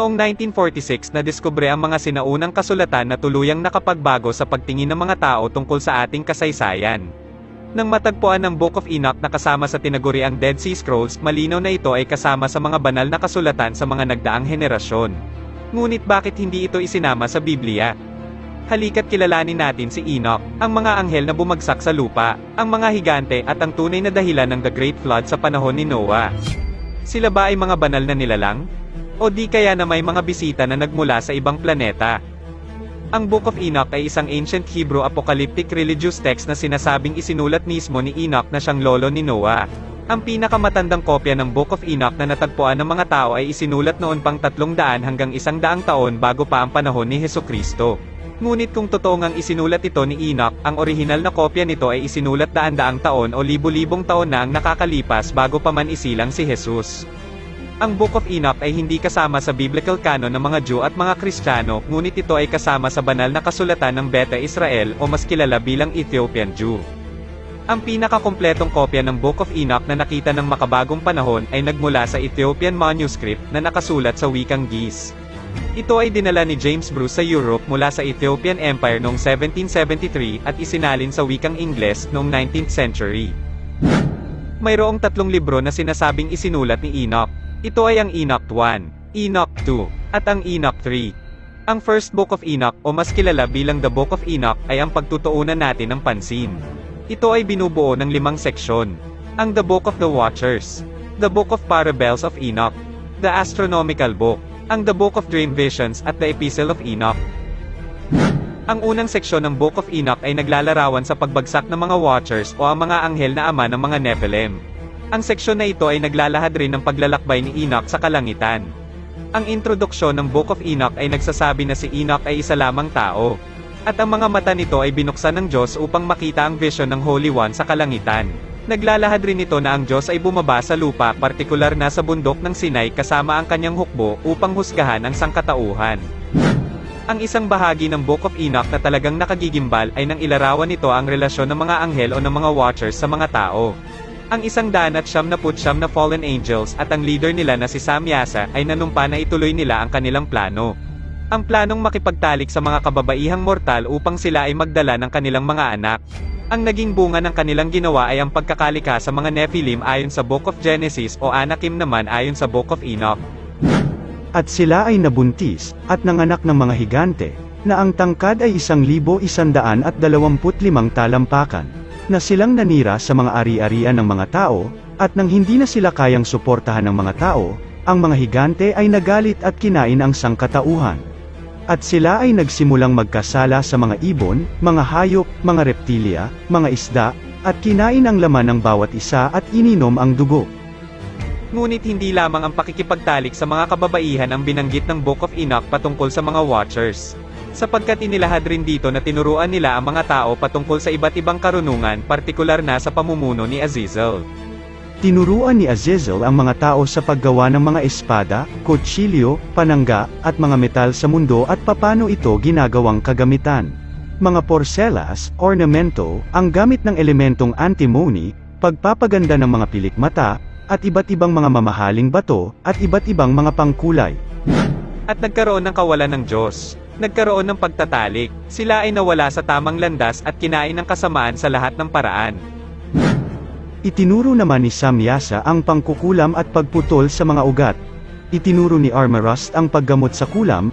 Noong 1946 nadiskubre ang mga sinaunang kasulatan na tuluyang nakapagbago sa pagtingin ng mga tao tungkol sa ating kasaysayan. Nang matagpuan ng Book of Enoch na kasama sa tinaguriang Dead Sea Scrolls, malinaw na ito ay kasama sa mga banal na kasulatan sa mga nagdaang henerasyon. Ngunit bakit hindi ito isinama sa Biblia? Halika't kilalanin natin si Enoch, ang mga anghel na bumagsak sa lupa, ang mga higante at ang tunay na dahilan ng The Great Flood sa panahon ni Noah. Sila ba ay mga banal na nilalang? O di kaya na may mga bisita na nagmula sa ibang planeta? Ang Book of Enoch ay isang ancient Hebrew apocalyptic religious text na sinasabing isinulat mismo ni Enoch na siyang lolo ni Noah. Ang pinakamatandang kopya ng Book of Enoch na natagpuan ng mga tao ay isinulat noon pang 300 hanggang 100 taon bago pa ang panahon ni Hesukristo. Ngunit kung totoo ngang isinulat ito ni Enoch, ang orihinal na kopya nito ay isinulat daan-daang taon o libu-libong taon na ang nakakalipas bago pa man isilang si Jesus. Ang Book of Enoch ay hindi kasama sa biblical canon ng mga Jew at mga Kristiyano, ngunit ito ay kasama sa banal na kasulatan ng Beta Israel o mas kilala bilang Ethiopian Jew. Ang pinakakumpletong kopya ng Book of Enoch na nakita ng makabagong panahon ay nagmula sa Ethiopian manuscript na nakasulat sa wikang Ge'ez. Ito ay dinala ni James Bruce sa Europe mula sa Ethiopian Empire noong 1773 at isinalin sa wikang Ingles noong 19th century. Mayroong 3 libro na sinasabing isinulat ni Enoch. Ito ay ang Enoch 1, Enoch 2, at ang Enoch 3. Ang First Book of Enoch, o mas kilala bilang The Book of Enoch, ay ang pagtutuunan natin ng pansin. Ito ay binubuo ng 5 seksyon. Ang The Book of the Watchers, The Book of Parables of Enoch, The Astronomical Book, ang The Book of Dream Visions at The Epistle of Enoch. Ang unang seksyon ng Book of Enoch ay naglalarawan sa pagbagsak ng mga Watchers o ang mga anghel na ama ng mga Nephilim. Ang seksyon na ito ay naglalahad rin ng paglalakbay ni Enoch sa kalangitan. Ang introduksyon ng Book of Enoch ay nagsasabi na si Enoch ay isa lamang tao. At ang mga mata nito ay binuksan ng Diyos upang makita ang vision ng Holy One sa kalangitan. Naglalahad rin ito na ang Diyos ay bumaba sa lupa, partikular na sa bundok ng Sinai kasama ang kanyang hukbo upang husgahan ang sangkatauhan. Ang isang bahagi ng Book of Enoch na talagang nakagigimbal ay nang ilarawan nito ang relasyon ng mga anghel o ng mga watchers sa mga tao. Ang 199 na fallen angels at ang leader nila na si Samyasa ay nanumpa na ituloy nila ang kanilang plano. Ang planong makipagtalik sa mga kababaihang mortal upang sila ay magdala ng kanilang mga anak. Ang naging bunga ng kanilang ginawa ay ang pagkakalika sa mga Nephilim ayon sa Book of Genesis o Anakim naman ayon sa Book of Enoch. At sila ay nabuntis, at nanganak ng mga higante, na ang tangkad ay 1,125 talampakan, na silang nanira sa mga ari-arian ng mga tao, at nang hindi na sila kayang suportahan ng mga tao, ang mga higante ay nagalit at kinain ang sangkatauhan. At sila ay nagsimulang magkasala sa mga ibon, mga hayop, mga reptilya, mga isda, at kinain ang laman ng bawat isa at ininom ang dugo. Ngunit hindi lamang ang pakikipagtalik sa mga kababaihan ang binanggit ng Book of Enoch patungkol sa mga watchers. Sapagkat inilahad rin dito na tinuruan nila ang mga tao patungkol sa iba't ibang karunungan, partikular na sa pamumuno ni Azazel. Tinuruan ni Azazel ang mga tao sa paggawa ng mga espada, kutsilyo, panangga, at mga metal sa mundo at papano ito ginagawang kagamitan. Mga porcelas, ornamento, ang gamit ng elementong antimony, pagpapaganda ng mga pilikmata, at iba't ibang mga mamahaling bato, at iba't ibang mga pangkulay. At nagkaroon ng kawalan ng Diyos. Nagkaroon ng pagtatalik. Sila ay nawala sa tamang landas at kinain ng kasamaan sa lahat ng paraan. Itinuro naman ni Samyasa ang pangkukulam at pagputol sa mga ugat. Itinuro ni Armarust ang paggamot sa kulam.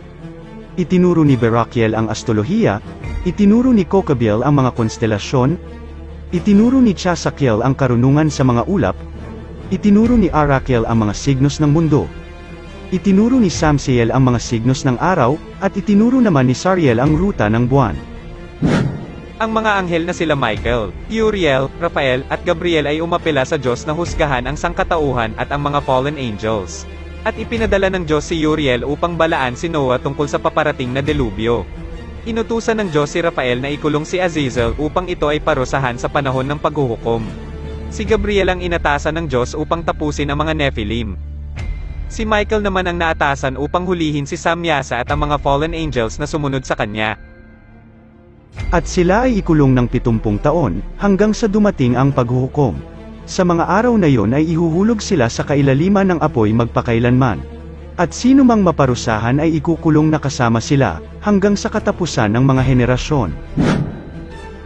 Itinuro ni Berakiel ang astrolohiya. Itinuro ni Kokabiel ang mga konstelasyon. Itinuro ni Chasakiel ang karunungan sa mga ulap. Itinuro ni Arakel ang mga signos ng mundo. Itinuro ni Samsiel ang mga signos ng araw, at itinuro naman ni Sariel ang ruta ng buwan. Ang mga anghel na sila Michael, Uriel, Raphael, at Gabriel ay umapela sa Diyos na husgahan ang sangkatauhan at ang mga fallen angels. At ipinadala ng Diyos si Uriel upang balaan si Noah tungkol sa paparating na delubyo. Inutusan ng Diyos si Raphael na ikulong si Azazel upang ito ay parusahan sa panahon ng paghuhukom. Si Gabriel ang inatasan ng Diyos upang tapusin ang mga Nephilim. Si Michael naman ang naatasan upang hulihin si Samyasa at ang mga fallen angels na sumunod sa kanya. At sila ay ikulong ng 70 taon, hanggang sa dumating ang paghuhukom. Sa mga araw na yon ay ihuhulog sila sa kailaliman ng apoy magpakailanman. At sino mang maparusahan ay ikukulong na kasama sila, hanggang sa katapusan ng mga henerasyon.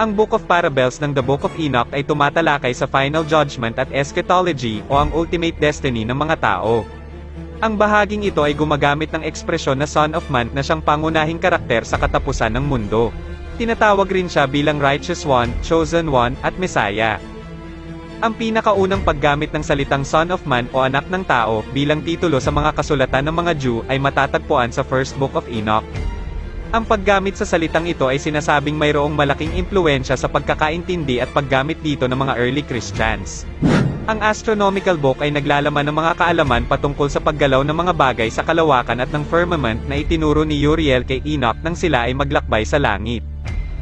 Ang Book of Parables ng The Book of Enoch ay tumatalakay sa final judgment at eschatology o ang ultimate destiny ng mga tao. Ang bahaging ito ay gumagamit ng ekspresyon na Son of Man na siyang pangunahing karakter sa katapusan ng mundo. Tinatawag rin siya bilang Righteous One, Chosen One, at Messiah. Ang pinakaunang paggamit ng salitang Son of Man o Anak ng Tao bilang titulo sa mga kasulatan ng mga Jew ay matatagpuan sa First Book of Enoch. Ang paggamit sa salitang ito ay sinasabing mayroong malaking impluwensya sa pagkakaintindi at paggamit dito ng mga early Christians. Ang astronomical book ay naglalaman ng mga kaalaman patungkol sa paggalaw ng mga bagay sa kalawakan at ng firmament na itinuro ni Uriel kay Enoch nang sila ay maglakbay sa langit.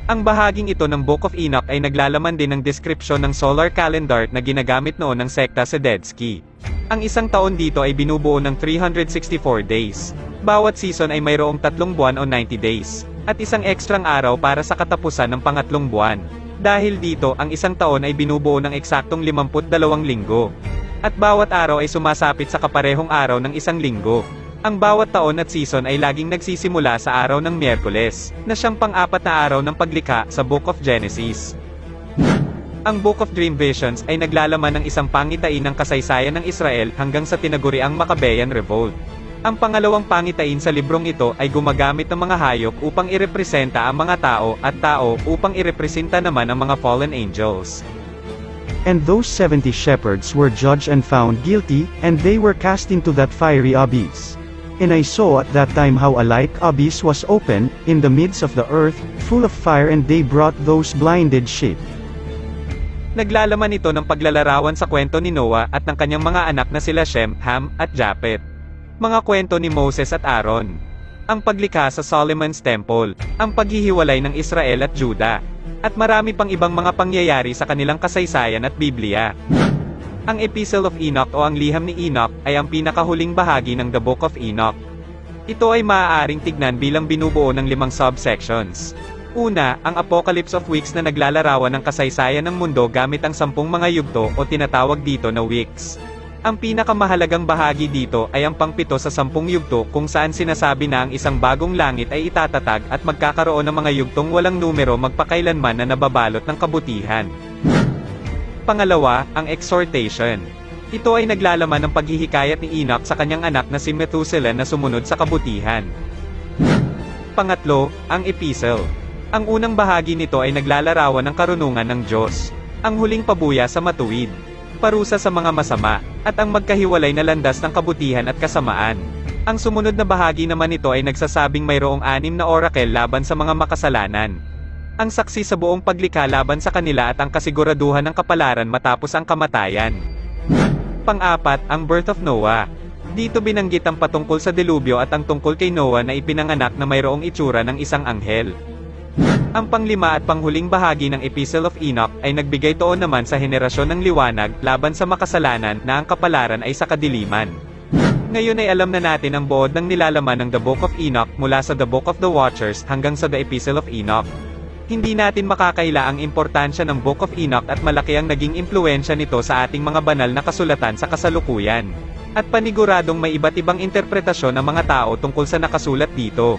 Ang bahaging ito ng Book of Enoch ay naglalaman din ng deskripsyon ng solar calendar na ginagamit noon ng sekta Sedetsky. Ang isang taon dito ay binubuo ng 364 days. Bawat season ay mayroong 3 buwan o 90 days, at isang ekstrang araw para sa katapusan ng pangatlong buwan. Dahil dito, ang isang taon ay binubuo ng eksaktong 52 linggo. At bawat araw ay sumasapit sa kaparehong araw ng isang linggo. Ang bawat taon at season ay laging nagsisimula sa araw ng Miyerkules, na siyang pang-4 na araw ng paglikha sa Book of Genesis. Ang Book of Dream Visions ay naglalaman ng isang pangitain ng kasaysayan ng Israel hanggang sa tinaguriang Maccabean Revolt. Ang pangalawang pangitain sa librong ito ay gumagamit ng mga hayop upang irepresenta ang mga tao at tao upang irepresenta naman ang mga fallen angels. And those 70 shepherds were judged and found guilty, and they were cast into that fiery abyss. And I saw at that time how a like abyss was opened, in the midst of the earth, full of fire, and they brought those blinded sheep. Naglalaman ito ng paglalarawan sa kwento ni Noah at ng kanyang mga anak na sila Shem, Ham, at Japhet. Mga kwento ni Moses at Aaron. Ang paglikha sa Solomon's Temple, ang paghihiwalay ng Israel at Juda, at marami pang ibang mga pangyayari sa kanilang kasaysayan at Biblia. Ang Epistle of Enoch o ang Liham ni Enoch ay ang pinakahuling bahagi ng The Book of Enoch. Ito ay maaaring tignan bilang binubuo ng 5 subsections. Una, ang Apocalypse of Weeks na naglalarawan ng kasaysayan ng mundo gamit ang 10 mga yugto o tinatawag dito na weeks. Ang pinakamahalagang bahagi dito ay ang pang-7 sa 10 yugto kung saan sinasabi na ang isang bagong langit ay itatatag at magkakaroon ng mga yugtong walang numero magpakailanman na nababalot ng kabutihan. Pangalawa, ang exhortation. Ito ay naglalaman ng paghihikayat ni Enoch sa kanyang anak na si Methuselah na sumunod sa kabutihan. Pangatlo, ang epistle. Ang unang bahagi nito ay naglalarawan ng karunungan ng Diyos. Ang huling pabuya sa matuwid. Parusa sa mga masama, at ang magkahiwalay na landas ng kabutihan at kasamaan. Ang sumunod na bahagi naman nito ay nagsasabing mayroong 6 na oracle laban sa mga makasalanan. Ang saksi sa buong paglikha laban sa kanila at ang kasiguraduhan ng kapalaran matapos ang kamatayan. Pang-4, ang birth of Noah. Dito binanggit ang patungkol sa delubyo at ang tungkol kay Noah na ipinanganak na mayroong itsura ng isang anghel. Ang pang-5 at panghuling bahagi ng Epistle of Enoch ay nagbigay tuon naman sa henerasyon ng liwanag laban sa makasalanan na ang kapalaran ay sa kadiliman. Ngayon ay alam na natin ang buod ng nilalaman ng The Book of Enoch mula sa The Book of the Watchers hanggang sa The Epistle of Enoch. Hindi natin makakaila ang importansya ng Book of Enoch at malaki ang naging impluwensya nito sa ating mga banal na kasulatan sa kasalukuyan. At paniguradong may iba't ibang interpretasyon ng mga tao tungkol sa nakasulat dito.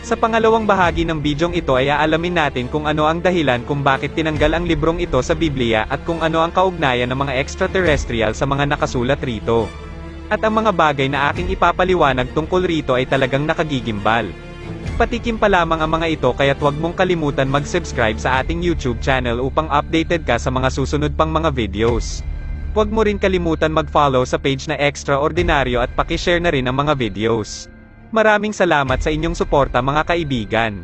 Sa pangalawang bahagi ng bidyong ito ay aalamin natin kung ano ang dahilan kung bakit tinanggal ang librong ito sa Biblia at kung ano ang kaugnayan ng mga extraterrestrial sa mga nakasulat rito. At ang mga bagay na aking ipapaliwanag tungkol rito ay talagang nakagigimbal. Patikim pa lamang ang mga ito kaya't huwag mong kalimutan mag-subscribe sa ating YouTube channel upang updated ka sa mga susunod pang mga videos. Huwag mo rin kalimutan mag-follow sa page na Extraordinaryo at paki-share na rin ang mga videos. Maraming salamat sa inyong suporta mga kaibigan.